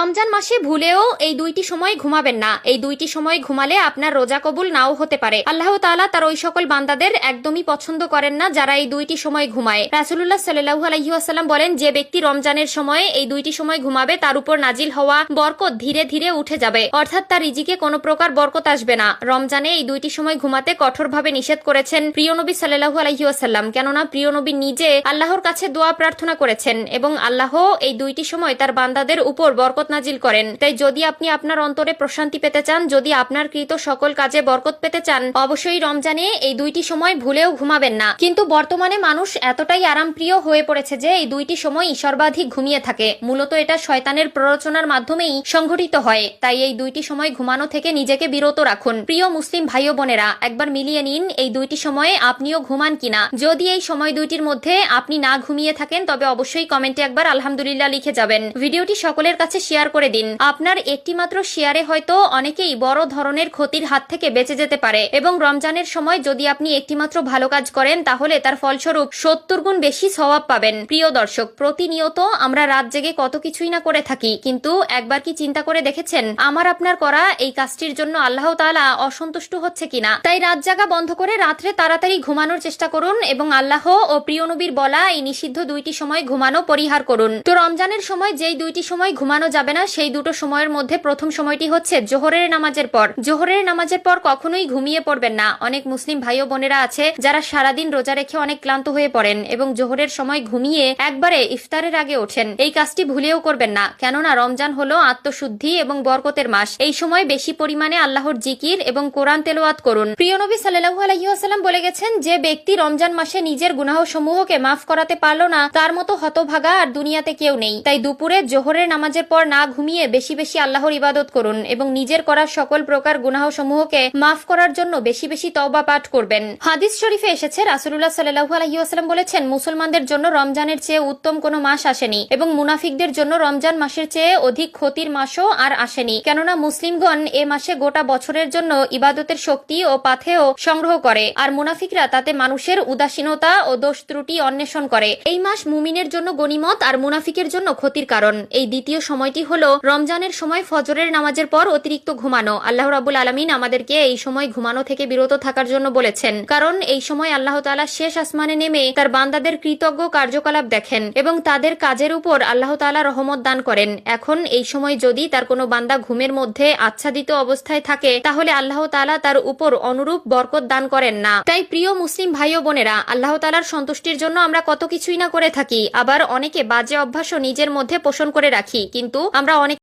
রমজান মাসে ভুলেও এই দুইটি সময় ঘুমাবেন না। এই দুইটি সময় ঘুমালে আপনার রোজা কবুল নাও হতে পারে। আল্লাহ তাআলা তার ওই সকল বান্দাদের একদমই পছন্দ করেন না যারা এই দুইটি সময় ঘুমায়। রাসূলুল্লাহ সাল্লাল্লাহু আলাইহি ওয়াসাল্লাম বলেন, যে ব্যক্তি রমজানের সময়ে এই দুইটি সময় ঘুমাবে তার উপর নাজিল হওয়া বরকত ধীরে ধীরে উঠে যাবে, অর্থাৎ তার রিজিকে কোনো প্রকার বরকত আসবে না। রমজানে এই দুইটি সময় ঘুমাতে কঠোরভাবে নিষেধ করেছেন প্রিয় নবী সাল্লাল্লাহু আলাইহি ওয়াসাল্লাম, কেননা প্রিয় নবী নিজে আল্লাহর কাছে দোয়া প্রার্থনা করেছেন এবং আল্লাহ এই দুইটি সময় তার বান্দাদের উপর বরকত নাজিল করেন। তাই যদি আপনি আপনার অন্তরে প্রশান্তি পেতে চান, যদি আপনার কৃত সকল কাজে বরকত পেতে চান, অবশ্যই রমজানে এই দুইটি সময় ভুলেও ঘুমাবেন না। কিন্তু বর্তমানে মানুষ এতটাই আরামপ্রিয় হয়ে পড়েছে যে এই দুইটি সময় সর্বাধিক ঘুমিয়ে থাকে। মূলত এটা শয়তানের প্ররোচনার মাধ্যমেই সংঘটিত হয়। তাই এই দুইটি সময় ঘুমানো থেকে নিজেকে বিরত রাখুন। প্রিয় মুসলিম ভাই ও বোনেরা, একবার মিলিয়ে নিন এই দুইটি সময়ে আপনিও ঘুমান কিনা। যদি এই সময় দুইটির মধ্যে আপনি না ঘুমিয়ে থাকেন তবে অবশ্যই কমেন্টে একবার আলহামদুলিল্লাহ লিখে যাবেন। ভিডিওটি সকলের কাছে শেয়ার করে দিন। আপনার একটি মাত্র শেয়ারে হয়তো অনেকেই বড় ধরনের ক্ষতির হাত থেকে বেঁচে যেতে পারে এবং রমজানের সময় যদি আপনি একটি মাত্র ভালো কাজ করেন তাহলে তার ফলস্বরূপ 70 গুণ বেশি সওয়াব পাবেন। প্রিয় দর্শক, প্রতিনিয়ত আমরা রাত জেগে কত কিছুই না করে থাকি, কিন্তু একবার কি চিন্তা করে দেখেছেন আমার আপনার করা এই কাজটির জন্য আল্লাহ তাআলা অসন্তুষ্ট হচ্ছে কিনা? তাই রাত জাগা বন্ধ করে রাত্রে তাড়াতাড়ি ঘুমানোর চেষ্টা করুন এবং আল্লাহ ও প্রিয় নবীর বলা এই নিষিদ্ধ দুইটি সময় ঘুমানো পরিহার করুন। তো রমজানের সময় যেই দুইটি সময় ঘুমানো যাবে না সেই দুটো সময়ের মধ্যে প্রথম সময়টি হচ্ছে জোহরের নামাজের পর। জোহরের নামাজের পর কখনোই ঘুমিয়ে পড়বেন না। অনেক মুসলিম ভাই ও বোনেরা আছে যারা সারাদিন রোজা রেখে অনেক ক্লান্ত হয়ে পড়েন এবং জোহরের সময় ঘুমিয়ে একবারে ইফতারের আগে ওঠেন। এই কাজটি ভুলেও করবেন না, কেননা রমজান হলো আত্মশুদ্ধি এবং বরকতের মাস। এই সময় বেশি পরিমাণে আল্লাহর জিকির এবং কোরআন তেলাওয়াত করুন। প্রিয় নবী সাল্লাল্লাহু আলাইহি ওয়াসাল্লাম বলে গেছেন, যে ব্যক্তি রমজান মাসে নিজের গুনাহ সমূহকে মাফ করাতে পারলো না তার মতো হতভাগা আর দুনিয়াতে কেউ নেই। তাই দুপুরে জোহরের নামাজের পর না ঘুমিয়ে বেশি বেশি আল্লাহর ইবাদত করুন এবং নিজের করার সকল প্রকার গুনাহ সমূহকে মাফ করার জন্য বেশি বেশি তওবা পাঠ করবেন। হাদিস শরীফে এসেছে, রাসূলুল্লাহ সাল্লাল্লাহু আলাইহি ওয়াসাল্লাম বলেছেন, মুসলমানদের জন্য রমজানের চেয়ে উত্তম কোনো মাস আসেনি এবং মুনাফিকদের জন্য রমজান মাসের চেয়ে অধিক ক্ষতির মাসও আর আসেনি, কেননা মুসলিমগণ এ মাসে গোটা বছরের জন্য ইবাদতের শক্তি ও পাথেয় সংগ্রহ করে আর মুনাফিকরা তাতে মানুষের উদাসীনতা ও দোষ ত্রুটি অন্বেষণ করে। এই মাস মুমিনের জন্য গনিমত আর মুনাফিকের জন্য ক্ষতির কারণ। এই দ্বিতীয় সময়টি হলো রমজানের সময় ফজরের নামাজের পর অতিরিক্ত ঘুমানো। আল্লাহ রাব্বুল আলামিন আমাদেরকে এই সময় ঘুমানো থেকে বিরত থাকার জন্য বলেছেন, কারণ এই সময় আল্লাহ তাআলা শেষ আসমানে নেমে তার বান্দাদের কৃতজ্ঞ কার্যকলাপ দেখেন এবং তাদের কাজের উপর আল্লাহ তাআলা রহমত দান করেন। এখন এই সময় যদি তার কোনো বান্দা ঘুমের মধ্যে আচ্ছাদিত অবস্থায় থাকে তাহলে আল্লাহ তাআলা তার উপর অনুরূপ বরকত দান করেন না। তাই প্রিয় মুসলিম ভাই ও বোনেরা, আল্লাহ তাআলার সন্তুষ্টির জন্য আমরা কত কিছুই না করে থাকি, আবার অনেকে বাজে অভ্যাসও নিজের মধ্যে পোষণ করে রাখি, কিন্তু আমরা অনেক